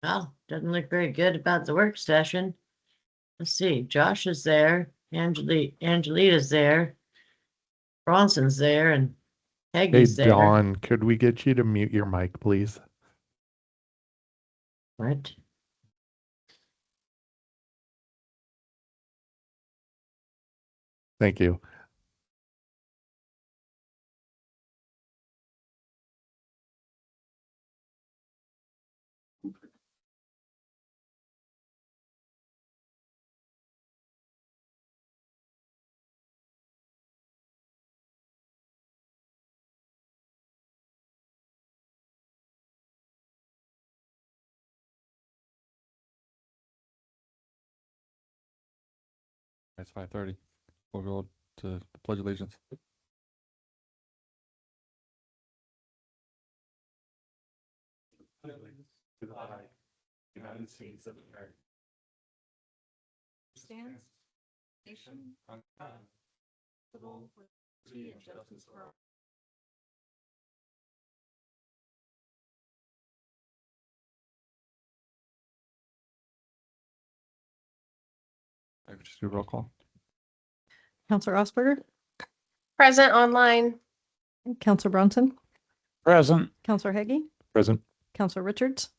Well, doesn't look very good about the work session. Let's see, Josh is there, Angelita's there, Bronson's there, and Hey, Peggy's there. Dawn, could we get you to mute your mic, please? What? Thank you. It's 5:30. We'll go to the Pledge of Allegiance. To the flag, United States of America. Stands, nation, civil, liberty, and justice for all. I would just do a roll call. Counselor Osberger, Present online. Counselor Bronson, Present. Counselor Heggie, Present. Counselor Richards,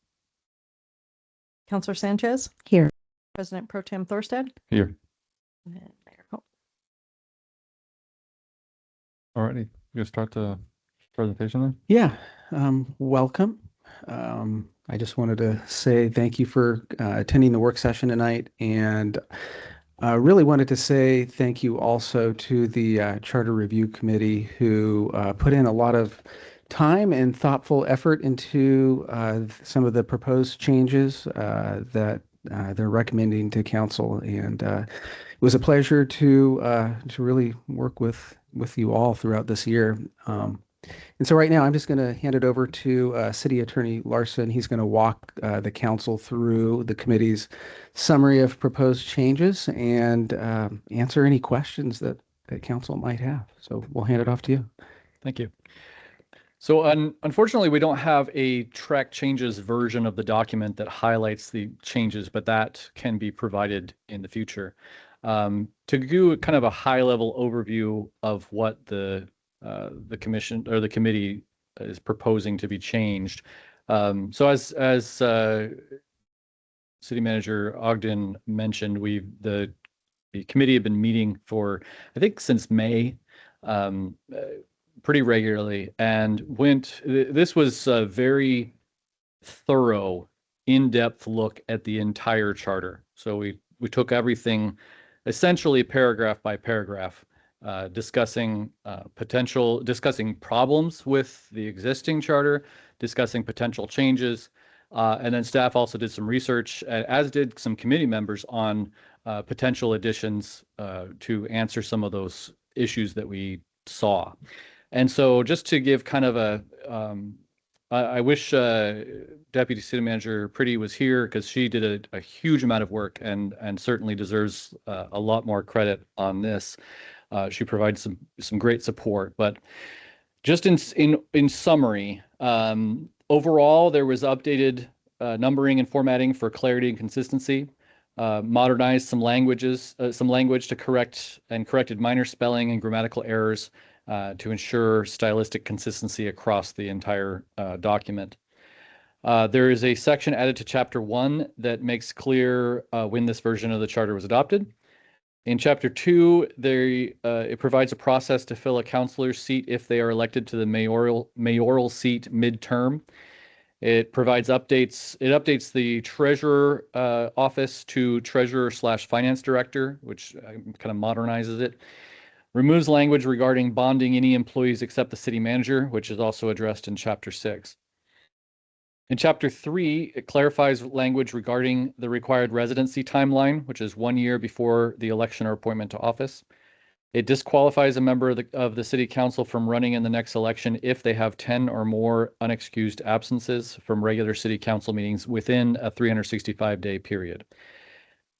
Counselor Sanchez, Here. President Pro Tem Thorstad, Here. and Mayor Hope. Alrighty, you gonna start the presentation then? Yeah, welcome. I just wanted to say thank you for attending the work session tonight, and really wanted to say thank you also to the Charter Review Committee, who put in a lot of time and thoughtful effort into some of the proposed changes that they're recommending to council. And it was a pleasure to really work with you all throughout this year. And so right now, I'm just going to hand it over to City Attorney Larson. He's going to walk the council through the committee's summary of proposed changes and answer any questions that council might have. So we'll hand it off to you. Thank you. So unfortunately, we don't have a track changes version of the document that highlights the changes, but that can be provided in the future. To do kind of a high level overview of what the commission or the committee is proposing to be changed. So as City Manager Ogden mentioned, the committee had been meeting for, I think, since May, pretty regularly, and this was a very thorough, in-depth look at the entire charter. So we took everything essentially paragraph by paragraph, discussing problems with the existing charter, discussing potential changes, and then staff also did some research, as did some committee members, on potential additions to answer some of those issues that we saw. And so just to give kind of I wish Deputy City Manager Pretty was here, because she did a huge amount of work and certainly deserves a lot more credit on this. She provides some great support. But just in summary, overall, there was updated numbering and formatting for clarity and consistency. Modernized some language to corrected minor spelling and grammatical errors to ensure stylistic consistency across the entire document. There is a section added to Chapter 1 that makes clear when this version of the charter was adopted. In Chapter 2, it provides a process to fill a councilor's seat if they are elected to the mayoral seat midterm. It provides updates. It updates the treasurer office to treasurer/finance director, which kind of modernizes it. Removes language regarding bonding any employees except the city manager, which is also addressed in Chapter 6. In Chapter 3, it clarifies language regarding the required residency timeline, which is 1 year before the election or appointment to office. It disqualifies a member of the city council from running in the next election if they have 10 or more unexcused absences from regular city council meetings within a 365-day period.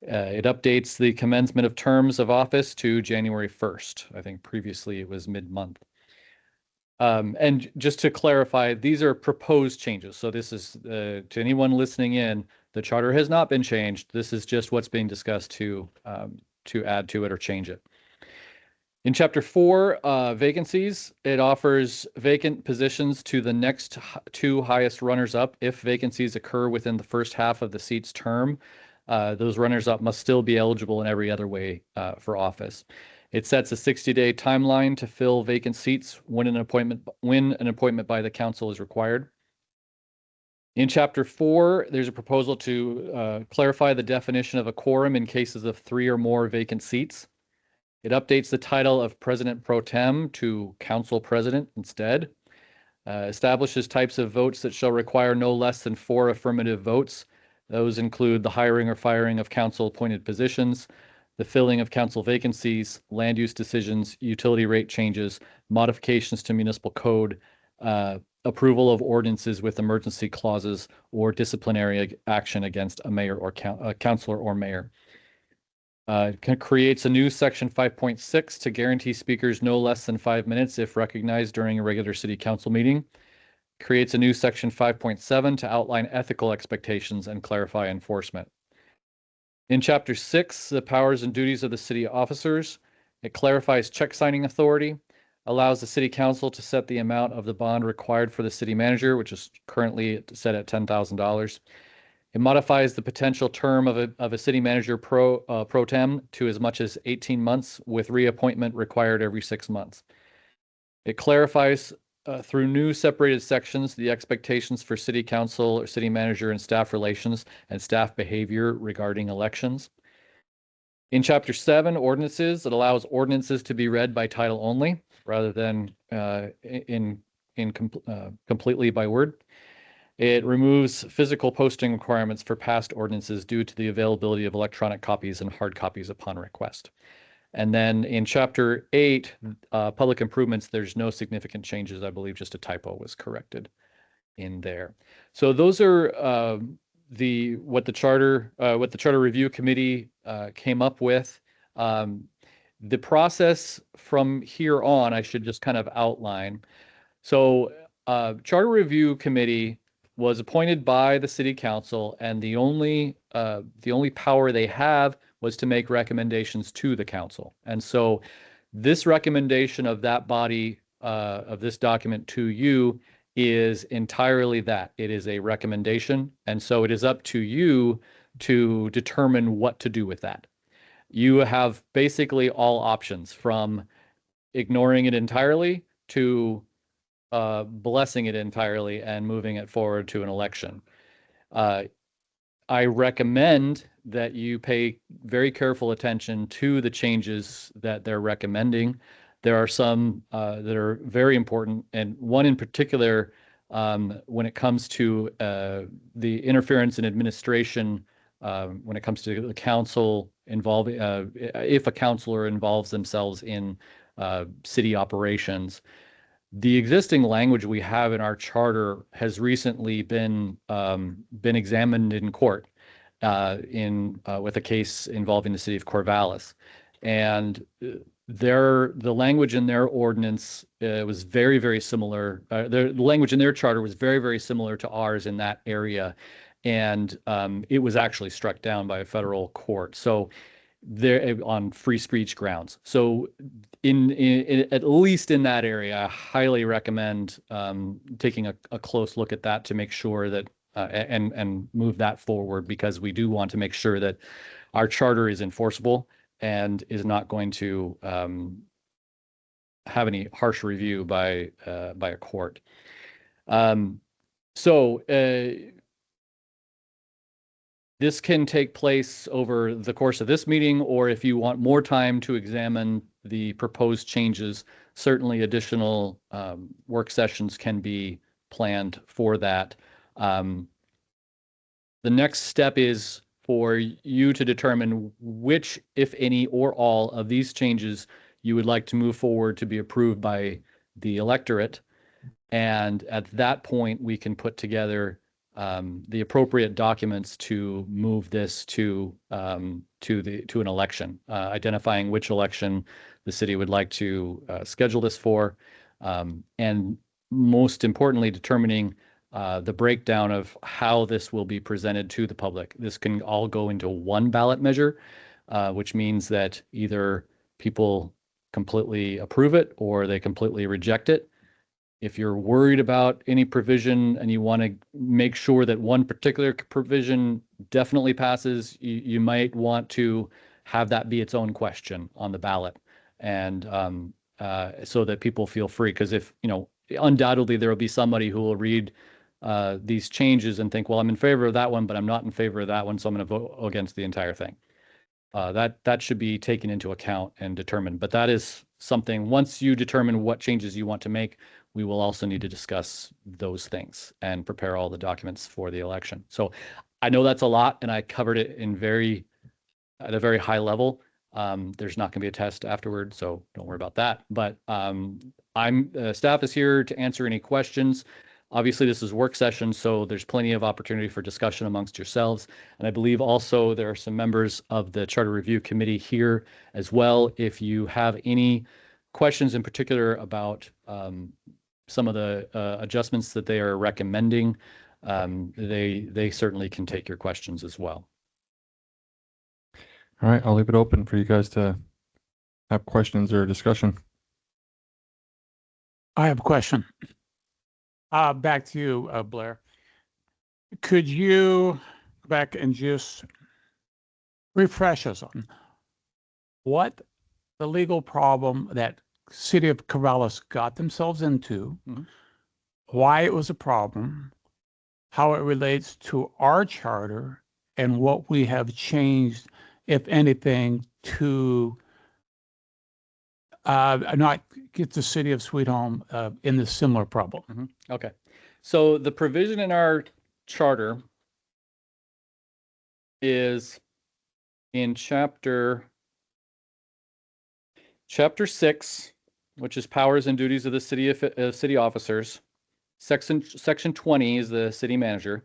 It updates the commencement of terms of office to January 1st. I think previously it was mid-month. And just to clarify, these are proposed changes. So this is, to anyone listening in, the charter has not been changed. This is just what's being discussed to add to it or change it. In Chapter 4, vacancies, it offers vacant positions to the next two highest runners-up. If vacancies occur within the first half of the seat's term, those runners-up must still be eligible in every other way for office. It sets a 60-day timeline to fill vacant seats when an appointment by the council is required. In Chapter 4, there's a proposal to clarify the definition of a quorum in cases of 3 or more vacant seats. It updates the title of President Pro Tem to Council President instead. Establishes types of votes that shall require no less than 4 affirmative votes. Those include the hiring or firing of council-appointed positions, the filling of council vacancies, land use decisions, utility rate changes, modifications to municipal code, approval of ordinances with emergency clauses, or disciplinary action against a mayor or councilor or mayor. Creates a new section 5.6 to guarantee speakers no less than 5 minutes if recognized during a regular city council meeting. Creates a new section 5.7 to outline ethical expectations and clarify enforcement. In Chapter 6, the powers and duties of the city officers, it clarifies check signing authority, allows the city council to set the amount of the bond required for the city manager, which is currently set at $10,000. It modifies the potential term of a city manager pro tem to as much as 18 months with reappointment required every 6 months. It clarifies through new separated sections the expectations for city council or city manager and staff relations and staff behavior regarding elections. In Chapter 7, ordinances, it allows ordinances to be read by title only rather than completely by word. It removes physical posting requirements for past ordinances due to the availability of electronic copies and hard copies upon request. And then in Chapter 8, public improvements, there's no significant changes. I believe just a typo was corrected in there. So those are what the Charter Review Committee came up with. The process from here on, I should just kind of outline. So Charter Review Committee was appointed by the city council, and the only power they have was to make recommendations to the council. And so this recommendation of that body, of this document to you, is entirely that. It is a recommendation, and so it is up to you to determine what to do with that. You have basically all options, from ignoring it entirely to blessing it entirely and moving it forward to an election. I recommend that you pay very careful attention to the changes that they're recommending. There are some that are very important, and one in particular, when it comes to the interference in administration, when it comes to the council involving, if a councilor involves themselves in city operations. The existing language we have in our charter has recently been examined in court with a case involving the city of Corvallis, and the language in their ordinance was very, very similar. The language in their charter was very, very similar to ours in that area, and it was actually struck down by a federal court. So there on free speech grounds. So in at least in that area, I highly recommend taking a close look at that to make sure that and move that forward, because we do want to make sure that our charter is enforceable and is not going to have any harsh review by a court. This can take place over the course of this meeting, or if you want more time to examine the proposed changes, certainly additional work sessions can be planned for that. The next step is for you to determine which, if any, or all of these changes you would like to move forward to be approved by the electorate. And at that point, we can put together the appropriate documents to move this to an election, identifying which election the city would like to schedule this for, And most importantly, determining the breakdown of how this will be presented to the public. This can all go into one ballot measure, which means that either people completely approve it or they completely reject it. If you're worried about any provision and you want to make sure that one particular provision definitely passes, you might want to have that be its own question on the ballot. And so that people feel free, because if, undoubtedly there will be somebody who will read these changes and think, well, I'm in favor of that one, but I'm not in favor of that one, so I'm going to vote against the entire thing. That should be taken into account and determined. But that is something, once you determine what changes you want to make, we will also need to discuss those things and prepare all the documents for the election. So I know that's a lot, and I covered it at a very high level. There's not going to be a test afterward, so don't worry about that. But staff is here to answer any questions. Obviously, this is work session, so there's plenty of opportunity for discussion amongst yourselves. And I believe also there are some members of the Charter Review Committee here as well. If you have any questions in particular about some of the adjustments that they are recommending, they certainly can take your questions as well. All right, I'll leave it open for you guys to have questions or discussion. I have a question. Back to you, Blair. Could you go back and just refresh us on what the legal problem that City of Corvallis got themselves into, why it was a problem, how it relates to our charter, and what we have changed, if anything, to not get the City of Sweet Home in this similar problem? Okay. So the provision in our charter is in chapter 6, which is powers and duties of the city officers. Section 20 is the city manager.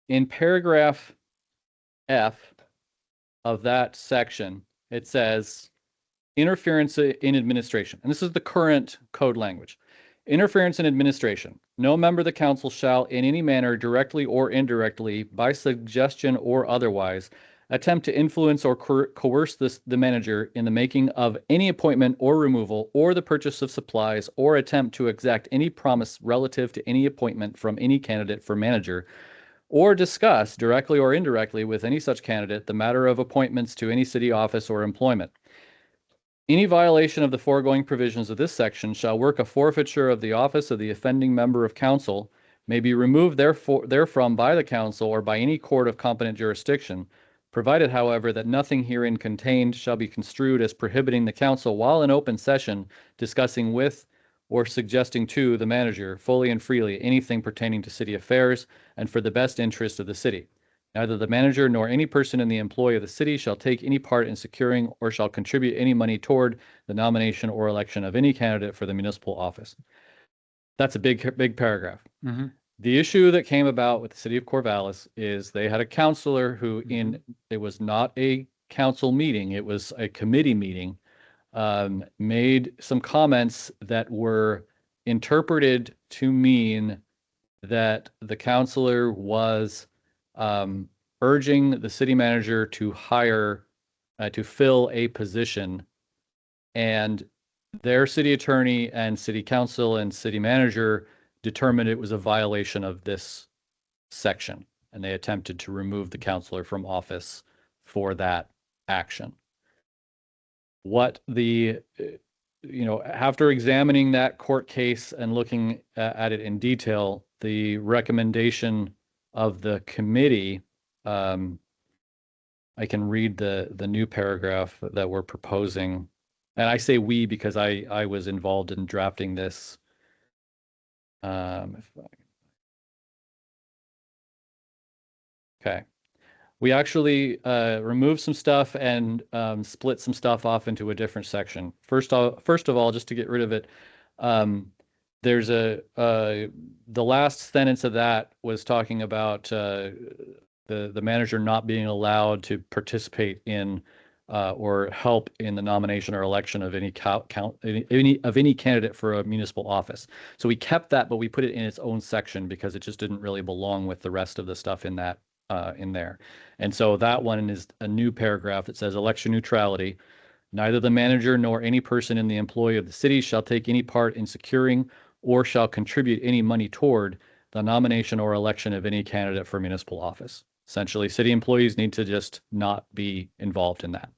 In paragraph F of that section, it says interference in administration. And this is the current code language. Interference in administration. No member of the council shall in any manner, directly or indirectly, by suggestion or otherwise, attempt to influence or coerce the manager in the making of any appointment or removal or the purchase of supplies, or attempt to exact any promise relative to any appointment from any candidate for manager, or discuss directly or indirectly with any such candidate the matter of appointments to any city office or employment. Any violation of the foregoing provisions of this section shall work a forfeiture of the office of the offending member of council, may be removed therefrom by the council or by any court of competent jurisdiction, provided, however, that nothing herein contained shall be construed as prohibiting the council while in open session discussing with or suggesting to the manager fully and freely anything pertaining to city affairs and for the best interest of the city. Neither the manager nor any person in the employ of the city shall take any part in securing or shall contribute any money toward the nomination or election of any candidate for the municipal office. That's a big paragraph. The issue that came about with the city of Corvallis is they had a counselor who it was not a council meeting, it was a committee meeting, made some comments that were interpreted to mean that the counselor was urging the city manager to hire, to fill a position, and their city attorney and city council and city manager determined it was a violation of this section, and they attempted to remove the counselor from office for that action. What after examining that court case and looking at it in detail, the recommendation of the committee, I can read the new paragraph that we're proposing. And I say we because I was involved in drafting this. Okay. We actually removed some stuff and split some stuff off into a different section. First of all, just to get rid of it, there's the last sentence of that was talking about the manager not being allowed to participate in or help in the nomination or election of any any candidate for a municipal office. So we kept that, but we put it in its own section because it just didn't really belong with the rest of the stuff in that in there. And so that one is a new paragraph that says election neutrality. Neither the manager nor any person in the employ of the city shall take any part in securing or shall contribute any money toward the nomination or election of any candidate for municipal office. Essentially, city employees need to just not be involved in that.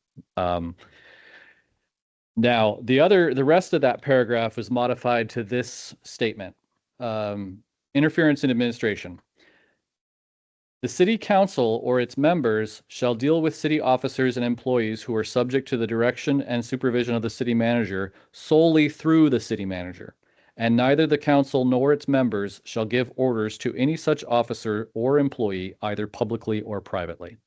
Now, the rest of that paragraph was modified to this statement. Interference in administration. The city council or its members shall deal with city officers and employees who are subject to the direction and supervision of the city manager solely through the city manager, and neither the council nor its members shall give orders to any such officer or employee either publicly or privately.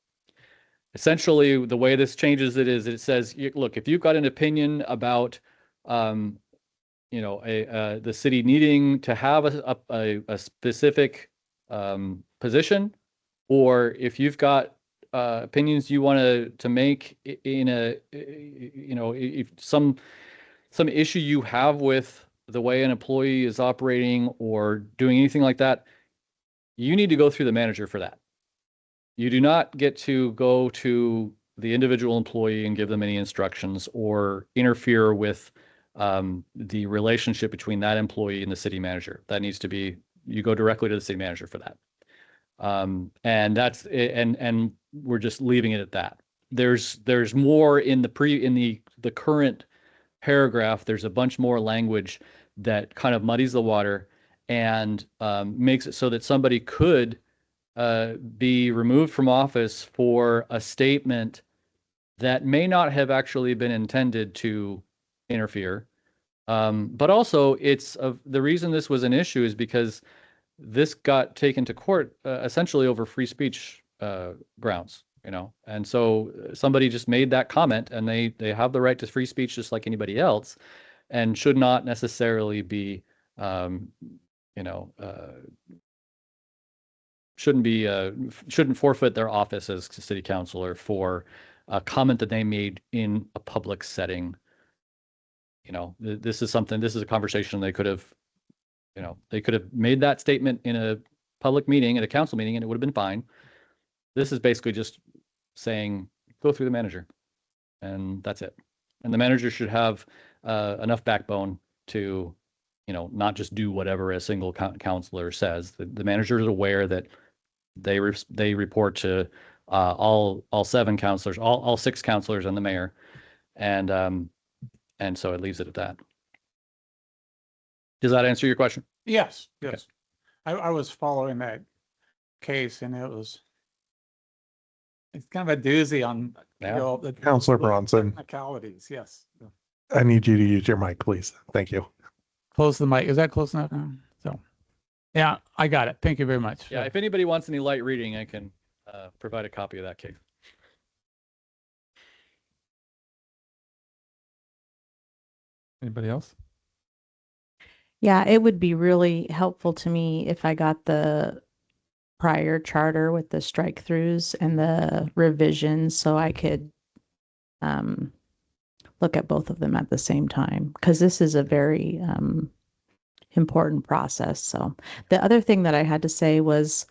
Essentially, the way this changes it is it says, look, if you've got an opinion about the city needing to have a specific position, or if you've got opinions you want to make in a, if some issue you have with the way an employee is operating or doing anything like that, you need to go through the manager for that. You do not get to go to the individual employee and give them any instructions or interfere with the relationship between that employee and the city manager. That needs to be, you go directly to the city manager for that. And that's and we're just leaving it at that. There's more in the current paragraph. There's a bunch more language that kind of muddies the water and makes it so that somebody could be removed from office for a statement that may not have actually been intended to interfere. But also, the reason this was an issue is because this got taken to court essentially over free speech grounds, and so somebody just made that comment, and they have the right to free speech just like anybody else, and should not necessarily be, shouldn't forfeit their office as city councilor for a comment that they made in a public setting. This is a conversation they could have, they could have made that statement in a public meeting, at a council meeting, and it would have been fine. This is basically just saying, go through the manager, and that's it. And the manager should have enough backbone to, not just do whatever a single councilor says. The manager is aware that they report to all 7 councilors, all 6 councilors and the mayor, and so it leaves it at that. Does that answer your question? Yes, Okay. yes. I was following that case, and it's kind of a doozy on Yeah. the Counselor Bronson. technicalities. Yes. I need you to use your mic, please. Thank you. Close the mic. Is that close enough? So, yeah, I got it. Thank you very much. Yeah, if anybody wants any light reading, I can provide a copy of that case. Anybody else? Yeah, it would be really helpful to me if I got the prior charter with the strike throughs and the revisions so I could look at both of them at the same time, because this is a very important process. So the other thing that I had to say was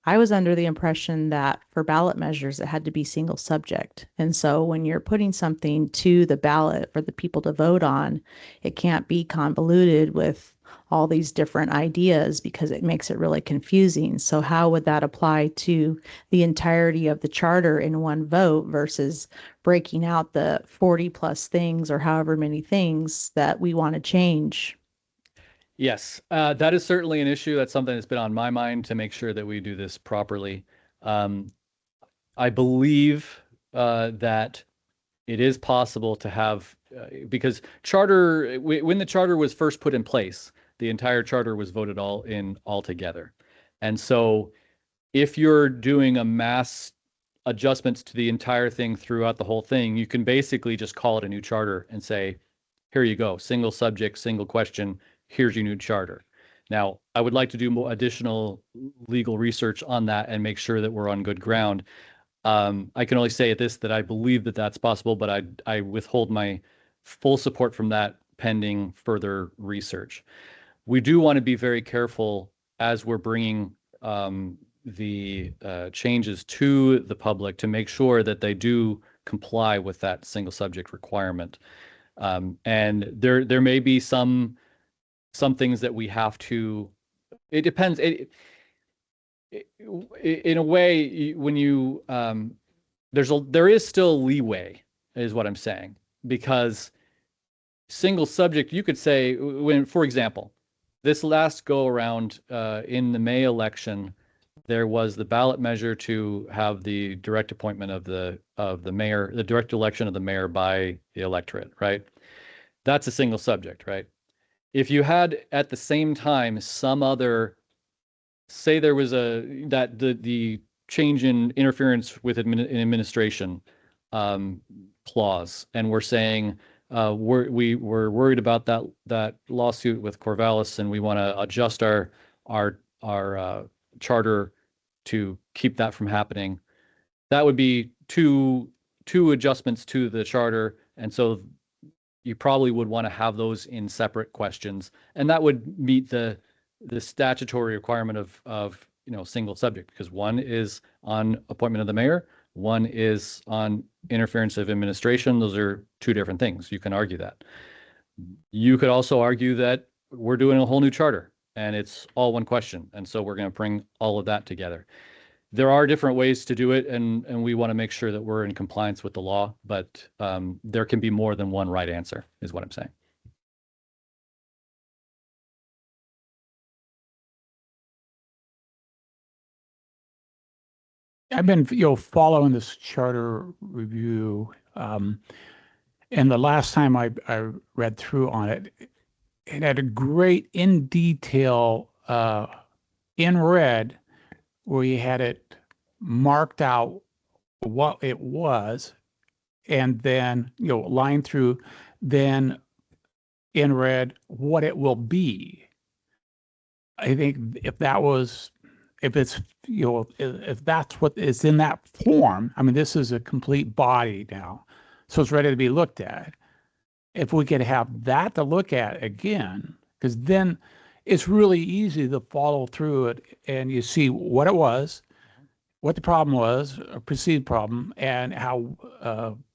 I was under the impression that for ballot measures, it had to be single subject. And so when you're putting something to the ballot for the people to vote on, it can't be convoluted with all these different ideas because it makes it really confusing. So how would that apply to the entirety of the charter in one vote versus breaking out the 40 plus things or however many things that we want to change? Yes, that is certainly an issue. That's something that's been on my mind to make sure that we do this properly. I believe that it is possible to have, because when the charter was first put in place, the entire charter was voted all together. And so if you're doing a mass adjustments to the entire thing throughout the whole thing, you can basically just call it a new charter and say, here you go, single subject, single question, here's your new charter. Now, I would like to do more additional legal research on that and make sure that we're on good ground. I can only say at this that I believe that that's possible, but I withhold my full support from that pending further research. We do want to be very careful as we're bringing the changes to the public to make sure that they do comply with that single subject requirement. And there may be some things that we have to. It depends. In a way, when you there is still leeway, is what I'm saying, because single subject, you could say, when, for example, this last go around in the May election, there was the ballot measure to have the direct appointment of the mayor, the direct election of the mayor by the electorate, right? That's a single subject, right? If you had at the same time some other, say there was the change in interference with in administration clause, and we're saying we're worried about that lawsuit with Corvallis, and we want to adjust our charter to keep that from happening. That would be two adjustments to the charter, and so you probably would want to have those in separate questions, and that would meet the statutory requirement of single subject, because one is on appointment of the mayor, one is on interference of administration. Those are two different things. You can argue that. You could also argue that we're doing a whole new charter and it's all one question, and so we're going to bring all of that together. There are different ways to do it, and we want to make sure that we're in compliance with the law, but there can be more than one right answer, is what I'm saying. I've been, following this charter review, and the last time I read through on it, it had a great in detail in red, where you had it marked out what it was, and then line through, then in red what it will be. I think if it's if that's what is in that form, I mean, this is a complete body now, so it's ready to be looked at. If we could have that to look at again, because then it's really easy to follow through it, and you see what it was, what the problem was, a perceived problem, and how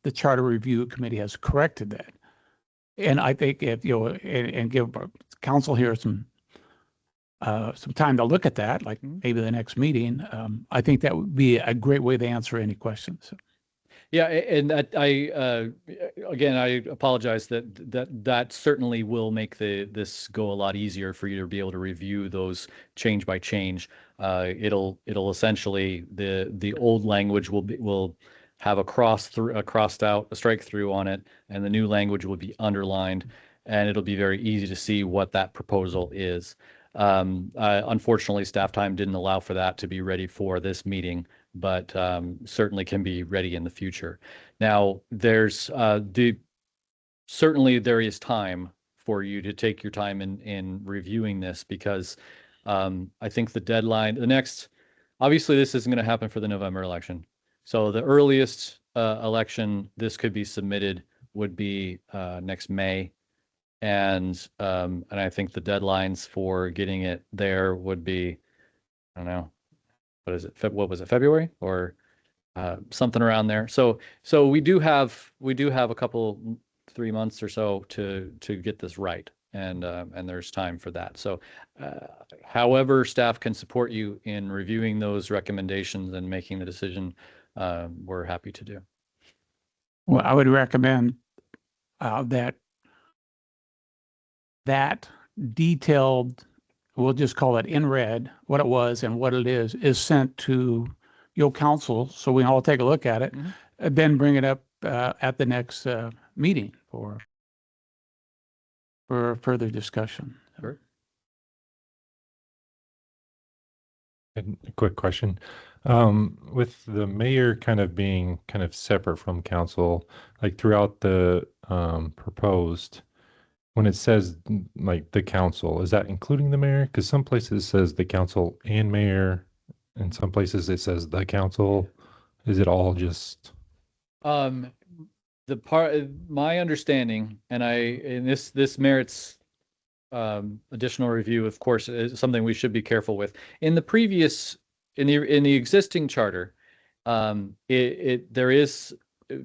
the Charter Review Committee has corrected that. And I think if and give council here some time to look at that, like maybe the next meeting, I think that would be a great way to answer any questions. Yeah, and that again, I apologize that certainly will make this go a lot easier for you to be able to review those change by change. It'll essentially, the old language will have a crossed out, a strike through on it, and the new language will be underlined, and it'll be very easy to see what that proposal is. Unfortunately, staff time didn't allow for that to be ready for this meeting, but certainly can be ready in the future. Now, there's certainly there is time for you to take your time in reviewing this, because I think the deadline, obviously this isn't going to happen for the November election. So the earliest election this could be submitted would be next May. And I think the deadlines for getting it there would be, I don't know, what is it? What was it? February or something around there. So we do have a couple, 3 months or so to get this right, and there's time for that. So however staff can support you in reviewing those recommendations and making the decision, we're happy to do. Well, I would recommend that detailed, we'll just call it in red, what it was and what it is sent to your council, so we can all take a look at it, and then bring it up at the next meeting for further discussion. Sure. And a quick question. With the mayor kind of being kind of separate from council, like throughout the proposed, when it says like the council, is that including the mayor? Because some places it says the council and mayor, and some places it says the council. Is it all just, The part, my understanding, and this merits additional review, of course, is something we should be careful with. In the previous, in the existing charter, there is,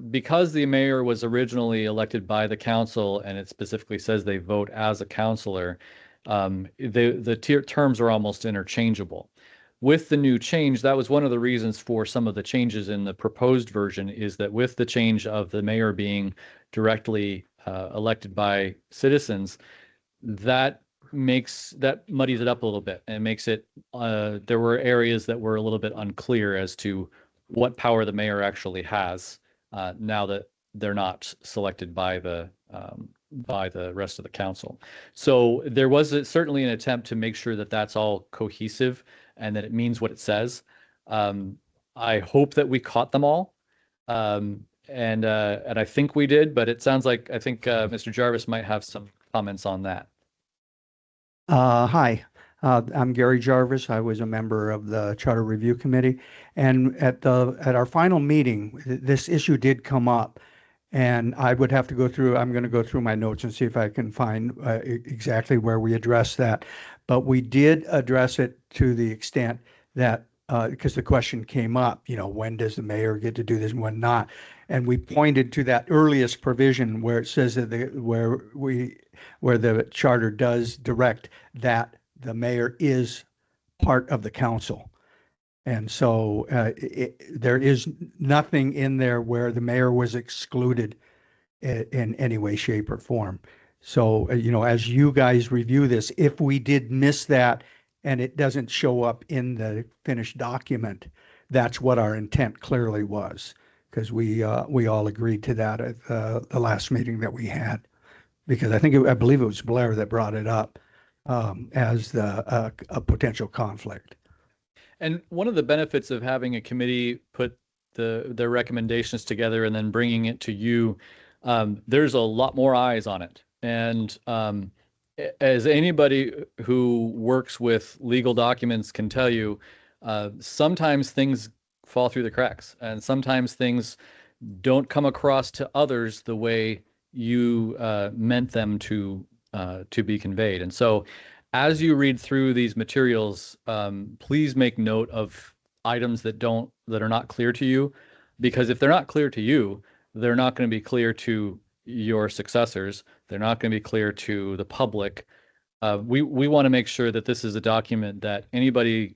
because the mayor was originally elected by the council, and it specifically says they vote as a councilor, the terms are almost interchangeable. With the new change, that was one of the reasons for some of the changes in the proposed version, is that with the change of the mayor being directly elected by citizens, that muddies it up a little bit and makes it, there were areas that were a little bit unclear as to what power the mayor actually has now that they're not selected by the rest of the council. So there was certainly an attempt to make sure that that's all cohesive and that it means what it says. I hope that we caught them all. And I think we did, but it sounds like, I think Mr. Jarvis might have some comments on that. Hi, I'm Gary Jarvis. I was a member of the Charter Review Committee, and at our final meeting, this issue did come up, and I would have to go through. I'm going to go through my notes and see if I can find exactly where we addressed that. But we did address it to the extent that because the question came up, when does the mayor get to do this and when not? And we pointed to that earliest provision where it says that where the charter does direct that the mayor is part of the council. And so there is nothing in there where the mayor was excluded in any way, shape, or form. So, as you guys review this, if we did miss that and it doesn't show up in the finished document, that's what our intent clearly was, because we all agreed to that at the last meeting that we had. Because I believe it was Blair that brought it up as a potential conflict. And one of the benefits of having a committee put their recommendations together and then bringing it to you, there's a lot more eyes on it. And as anybody who works with legal documents can tell you, sometimes things fall through the cracks, and sometimes things don't come across to others the way you meant them to be conveyed. And so as you read through these materials, please make note of items that are not clear to you, because if they're not clear to you, they're not going to be clear to your successors. They're not going to be clear to the public. We want to make sure that this is a document that anybody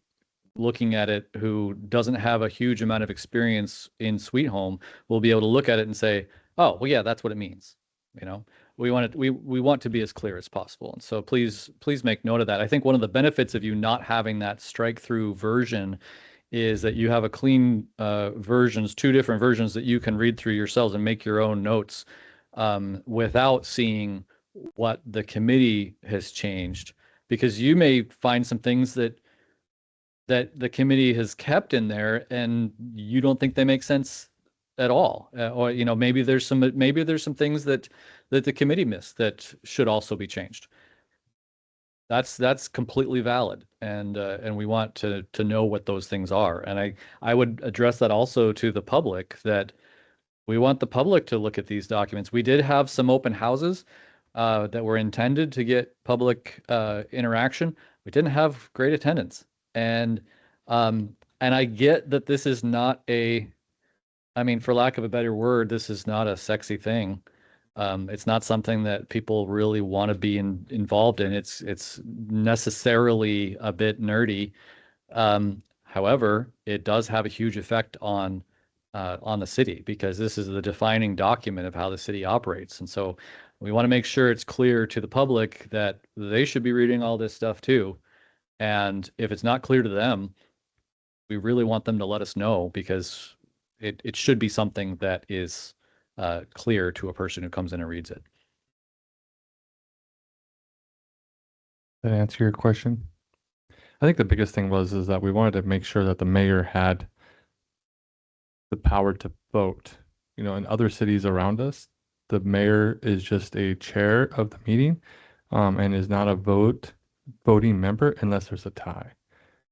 looking at it who doesn't have a huge amount of experience in Sweet Home will be able to look at it and say, oh, well, yeah, that's what it means. We want to be as clear as possible. And so please make note of that. I think one of the benefits of you not having that strike through version is that you have a clean two different versions that you can read through yourselves and make your own notes without seeing what the committee has changed, because you may find some things that the committee has kept in there and you don't think they make sense at all, or maybe there's some things that the committee missed that should also be changed. That's completely valid, and we want to know what those things are. And I would address that also to the public, that we want the public to look at these documents. We did have some open houses that were intended to get public interaction. We didn't have great attendance, and I get that this is not for lack of a better word, this is not a sexy thing. It's not something that people really want to be involved in. It's necessarily a bit nerdy. However, it does have a huge effect on the city, because this is the defining document of how the city operates. And so we want to make sure it's clear to the public that they should be reading all this stuff too. And if it's not clear to them, we really want them to let us know, because it should be something that is clear to a person who comes in and reads it. That answer your question? I think the biggest thing is that we wanted to make sure that the mayor had the power to vote. In other cities around us, the mayor is just a chair of the meeting and is not a voting member unless there's a tie.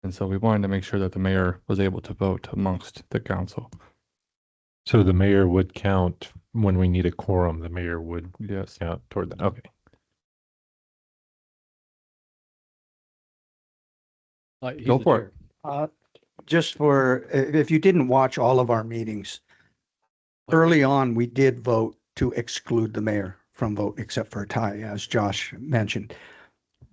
And so we wanted to make sure that the mayor was able to vote amongst the council. So the mayor would count when we need a quorum, the mayor would Yes. count toward that. Okay. He's Go the for chair. it. Just for, if you didn't watch all of our meetings, early on, we did vote to exclude the mayor from vote, except for a tie, as Josh mentioned.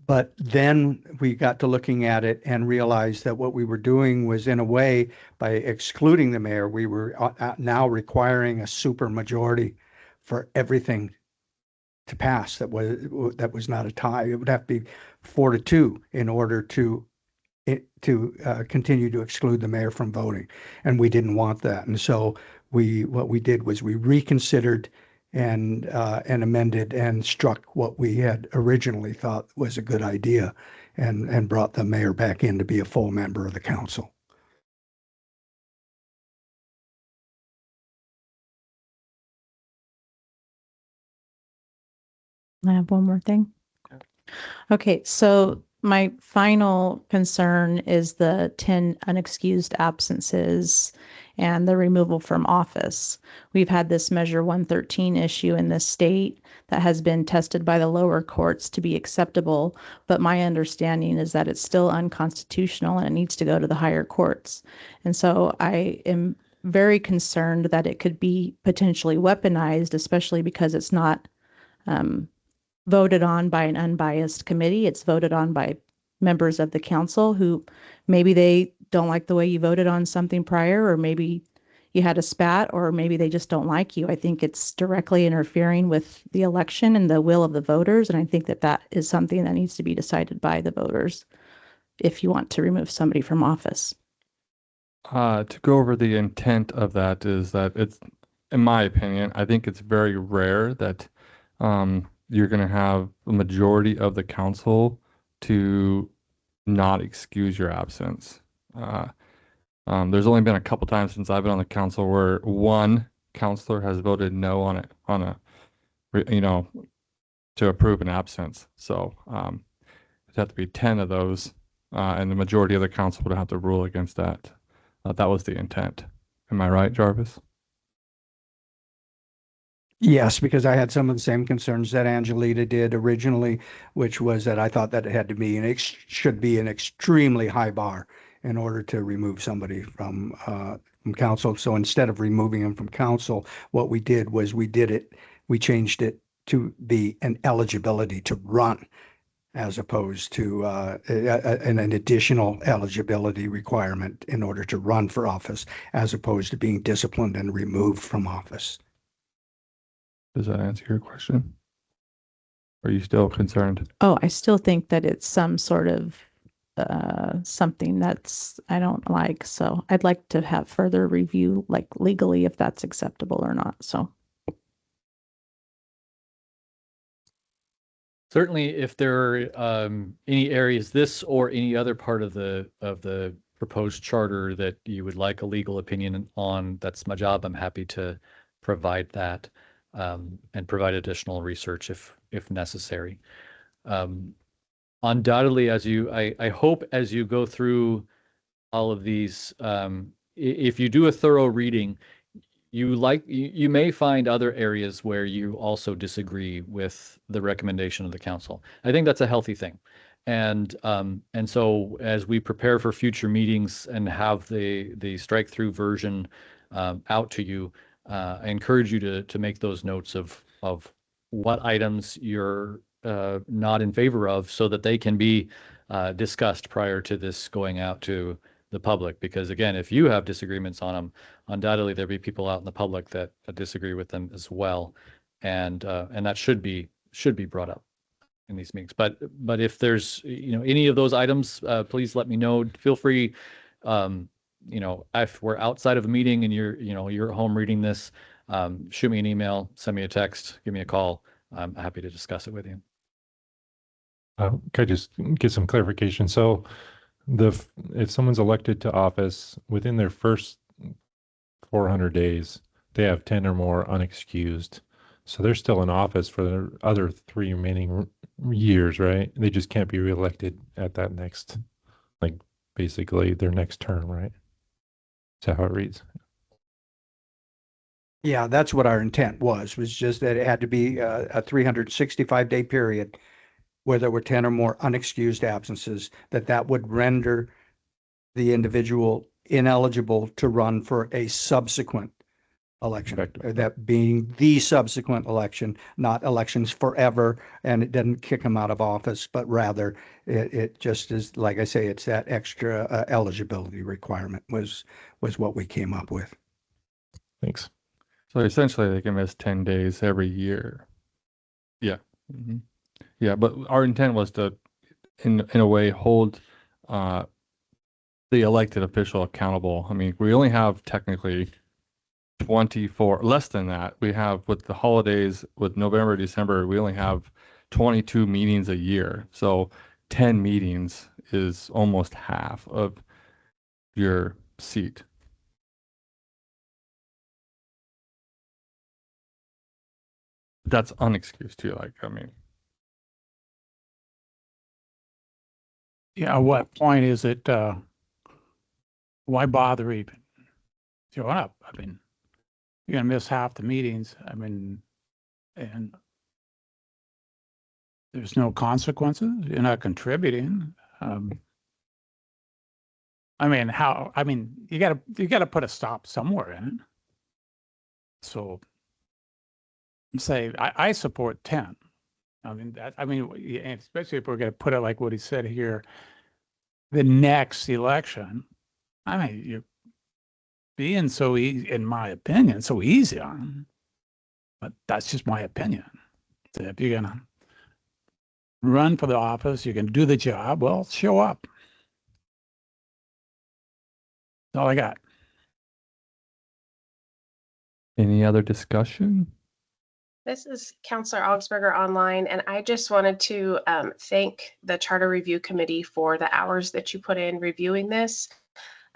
But then we got to looking at it and realized that what we were doing was, in a way, by excluding the mayor, we were now requiring a super majority for everything to pass that was not a tie. It would have to be 4-2 in order to continue to exclude the mayor from voting, and we didn't want that. And so what we did was we reconsidered and amended and struck what we had originally thought was a good idea, and brought the mayor back in to be a full member of the council. I have one more thing. Okay, so my final concern is the 10 unexcused absences and the removal from office. We've had this Measure 113 issue in this state that has been tested by the lower courts to be acceptable, but my understanding is that it's still unconstitutional and it needs to go to the higher courts. And so I am very concerned that it could be potentially weaponized, especially because it's not voted on by an unbiased committee. It's voted on by members of the council who maybe they don't like the way you voted on something prior, or maybe you had a spat, or maybe they just don't like you. I think it's directly interfering with the election and the will of the voters. And I think that that is something that needs to be decided by the voters if you want to remove somebody from office. To go over the intent of that is that it's, in my opinion, I think it's very rare that you're going to have a majority of the council to not excuse your absence. There's only been a couple times since I've been on the council where one counselor has voted no on to approve an absence. So it'd have to be 10 of those, and the majority of the council would have to rule against that. That was the intent. Am I right, Jarvis? Yes, because I had some of the same concerns that Angelita did originally, which was that I thought that it had to be should be an extremely high bar in order to remove somebody from council. So instead of removing them from council, what we did was we changed it to be an eligibility to run, as opposed to an additional eligibility requirement in order to run for office, as opposed to being disciplined and removed from office. Does that answer your question? Are you still concerned? Oh, I still think that it's some sort of something that's I don't like. So I'd like to have further review, like legally, if that's acceptable or not. So Certainly, if there are any areas, this or any other part of the proposed charter that you would like a legal opinion on, that's my job. I'm happy to provide that and provide additional research if necessary. Undoubtedly, I hope as you go through all of these, if you do a thorough reading, you may find other areas where you also disagree with the recommendation of the council. I think that's a healthy thing. And so as we prepare for future meetings and have the strike through version out to you, I encourage you to make those notes of what items you're not in favor of, so that they can be discussed prior to this going out to the public. Because again, if you have disagreements on them, undoubtedly there'll be people out in the public that disagree with them as well, and that should be brought up in these meetings. But if there's any of those items, please let me know. Feel free. If we're outside of a meeting and you're at home reading this, shoot me an email, send me a text, give me a call. I'm happy to discuss it with you. Could I just get some clarification? So if someone's elected to office within their first 400 days, they have 10 or more unexcused. So they're still in office for the other 3 remaining years, right? They just can't be reelected at that next, basically their next term, right? Is that how it reads? Yeah, that's what our intent was just that it had to be a 365-day period where there were 10 or more unexcused absences, that would render the individual ineligible to run for a subsequent election, Effective. that being the subsequent election, not elections forever, and it doesn't kick them out of office, but rather it just is, like I say, it's that extra eligibility requirement was what we came up with. Thanks. So essentially, they can miss 10 days every year. Yeah. Mhm. Yeah, but our intent was to, in a way, hold the elected official accountable. I mean, we only have technically 24, less than that. We have, with the holidays, with November, December, we only have 22 meetings a year. So 10 meetings is almost half of your seat. That's unexcused too. Like, I mean, Yeah, at what point is it, why bother even showing up? I mean, you're gonna miss half the meetings. I mean, and there's no consequences. You're not contributing. I mean, you gotta put a stop somewhere in it. So say, I support 10. I mean, especially if we're gonna put it like what he said here, the next election. I mean, you're being so easy, in my opinion, so easy on them. But that's just my opinion. So if you're gonna run for the office, you're gonna do the job, well, show up. That's all I got. any other discussion? This is Counselor Augsburger online, and I just wanted to thank the Charter Review Committee for the hours that you put in reviewing this.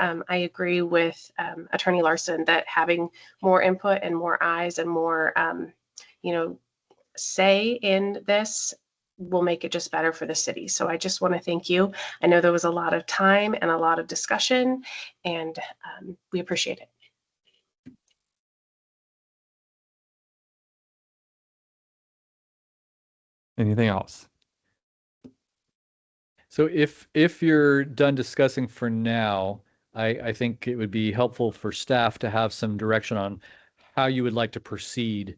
I agree with Attorney Larson that having more input and more eyes and more, say in this will make it just better for the city. So I just want to thank you. I know there was a lot of time and a lot of discussion, and we appreciate it. Anything else? So if you're done discussing for now, I think it would be helpful for staff to have some direction on how you would like to proceed.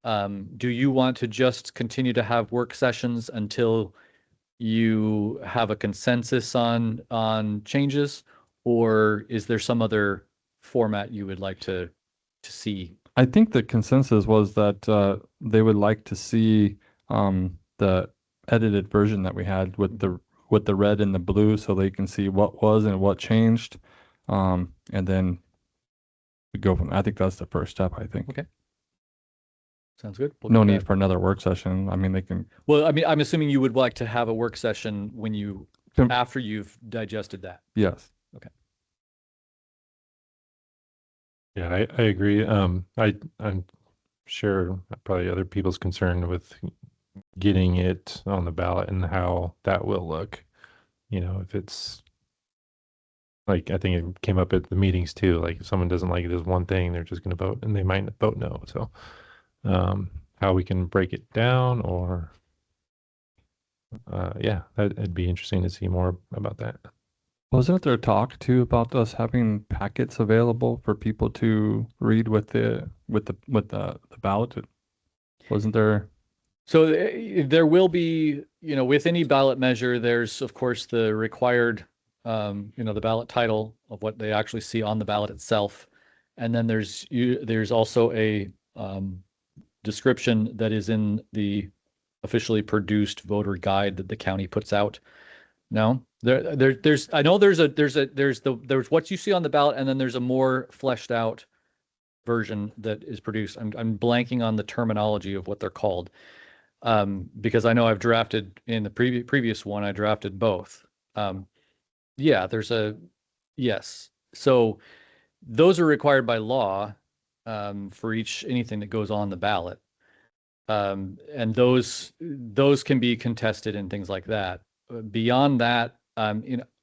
Do you want to just continue to have work sessions until you have a consensus on changes, or is there some other format you would like to see? I think the consensus was that they would like to see the edited version that we had with the red and the blue, so they can see what was and what changed, and then we go from. I think that's the first step. I think. Okay. Sounds good. We'll No do need that. for another work session. I mean, they can. Well, I mean, I'm assuming you would like to have a work session when Can- after you've digested that. Yes. Yeah, I agree. I'm sure probably other people's concern with getting it on the ballot and how that will look. You know, if it's like, I think it came up at the meetings too, like if someone doesn't like it as one thing, they're just going to vote and they might vote no. So, how we can break it down or, yeah, it'd be interesting to see more about that. Wasn't there talk too about us having packets available for people to read with the ballot? Wasn't there? So there will be, with any ballot measure, there's of course the required, the ballot title of what they actually see on the ballot itself. And then there's also a description that is in the officially produced voter guide that the county puts out. No, there's what you see on the ballot, and then there's a more fleshed out version that is produced. I'm blanking on the terminology of what they're called, because I know I've drafted in the previous one. I drafted both. Yeah, yes. So those are required by law for anything that goes on the ballot, and those can be contested and things like that. Beyond that,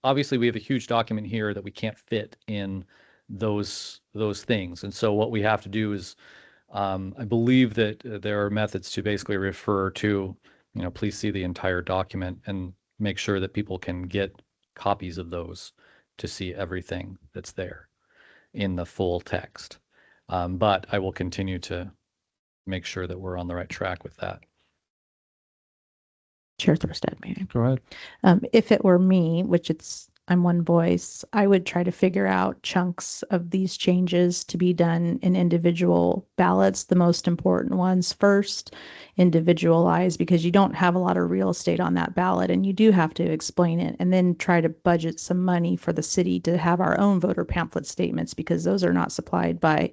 obviously we have a huge document here that we can't fit in those things. And so what we have to do is I believe that there are methods to basically refer to, please see the entire document and make sure that people can get copies of those to see everything that's there in the full text. But I will continue to make sure that we're on the right track with that. Chair Thorstad, may I? Go ahead. If it were me, which I'm one voice, I would try to figure out chunks of these changes to be done in individual ballots, the most important ones first, individualized, because you don't have a lot of real estate on that ballot and you do have to explain it, and then try to budget some money for the city to have our own voter pamphlet statements, because those are not supplied by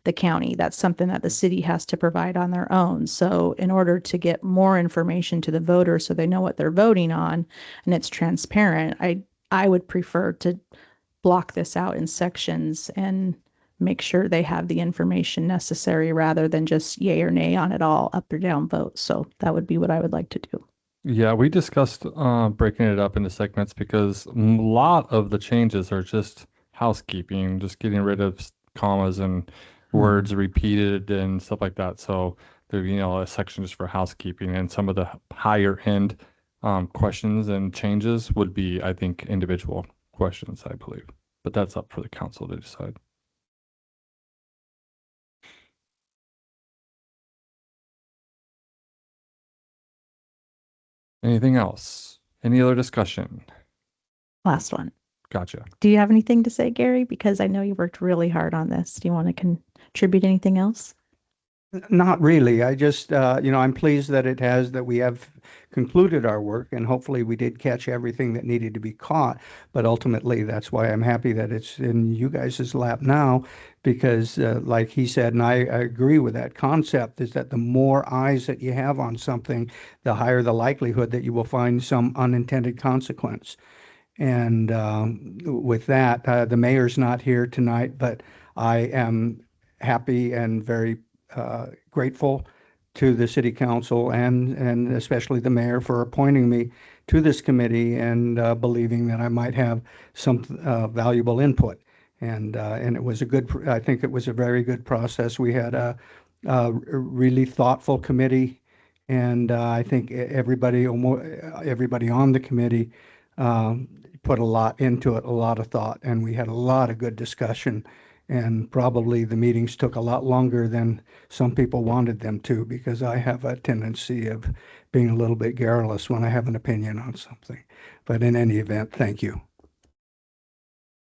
the county. That's something that the city has to provide on their own. So in order to get more information to the voter so they know what they're voting on and it's transparent, I would prefer to block this out in sections and make sure they have the information necessary rather than just yay or nay on it all, up or down vote. So that would be what I would like to do. Yeah, we discussed breaking it up into segments because a lot of the changes are just housekeeping, just getting rid of commas and words repeated and stuff like that. So there, a section just for housekeeping, and some of the higher end questions and changes would be, I think, individual questions, I believe. But that's up for the council to decide. Anything else? Any other discussion? Last one. Gotcha. Do you have anything to say, Gary? Because I know you worked really hard on this. Do you want to contribute anything else? Not really. I just, I'm pleased that we have concluded our work, and hopefully we did catch everything that needed to be caught. But ultimately, that's why I'm happy that it's in you guys' lap now, because like he said, and I agree with that concept, is that the more eyes that you have on something, the higher the likelihood that you will find some unintended consequence. And with that, the mayor's not here tonight, but I am happy and very grateful to the city council and especially the mayor for appointing me to this committee and believing that I might have some valuable input. And it was I think it was a very good process. We had a really thoughtful committee, and I think everybody on the committee put a lot into it, a lot of thought, and we had a lot of good discussion. And probably the meetings took a lot longer than some people wanted them to, because I have a tendency of being a little bit garrulous when I have an opinion on something. But in any event, thank you.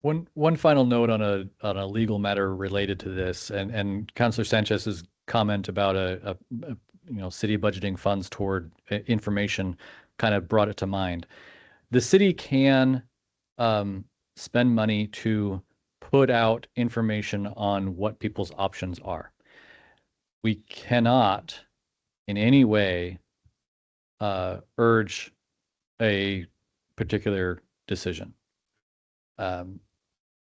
One final note on a legal matter related to this, and Councilor Sanchez's comment about a city budgeting funds toward information kind of brought it to mind. The city can spend money to put out information on what people's options are. We cannot in any way urge a particular decision.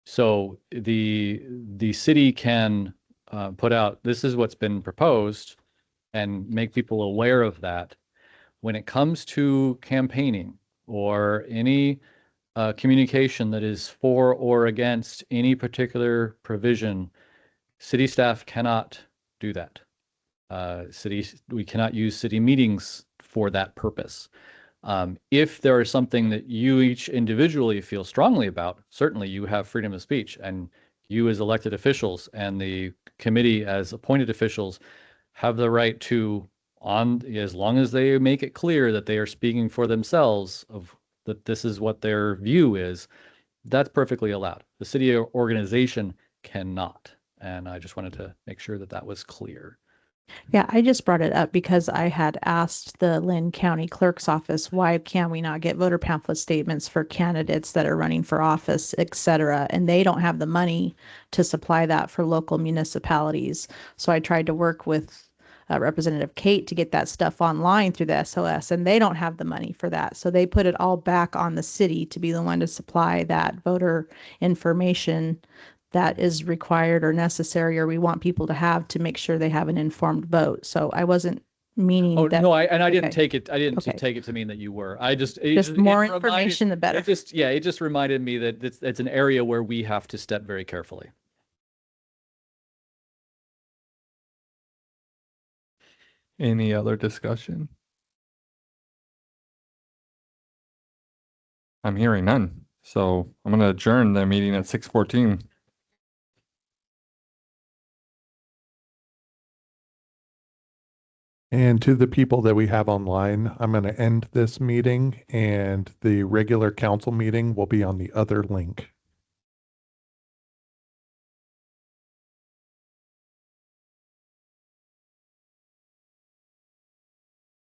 So the city can put out, this is what's been proposed, and make people aware of that. When it comes to campaigning or any communication that is for or against any particular provision, city staff cannot do that. We cannot use city meetings for that purpose. If there is something that you each individually feel strongly about, certainly you have freedom of speech, and you as elected officials and the committee as appointed officials have the right to, as long as they make it clear that they are speaking for themselves, that this is what their view is, that's perfectly allowed. The city organization cannot. And I just wanted to make sure that that was clear. Yeah, I just brought it up because I had asked the Lynn County Clerk's office, why can we not get voter pamphlet statements for candidates that are running for office, et cetera? And they don't have the money to supply that for local municipalities. So I tried to work with Representative Kate to get that stuff online through the SOS, and they don't have the money for that. So they put it all back on the city to be the one to supply that voter information that is required or necessary, or we want people to have to make sure they have an informed vote. So I wasn't meaning that. No, I didn't okay. take it. I didn't Okay. take it to mean that you were. Just more information, the better. It just reminded me that it's an area where we have to step very carefully. Any other discussion? I'm hearing none. So I'm going to adjourn the meeting at 6:14. And to the people that we have online, I'm going to end this meeting and the regular council meeting will be on the other link.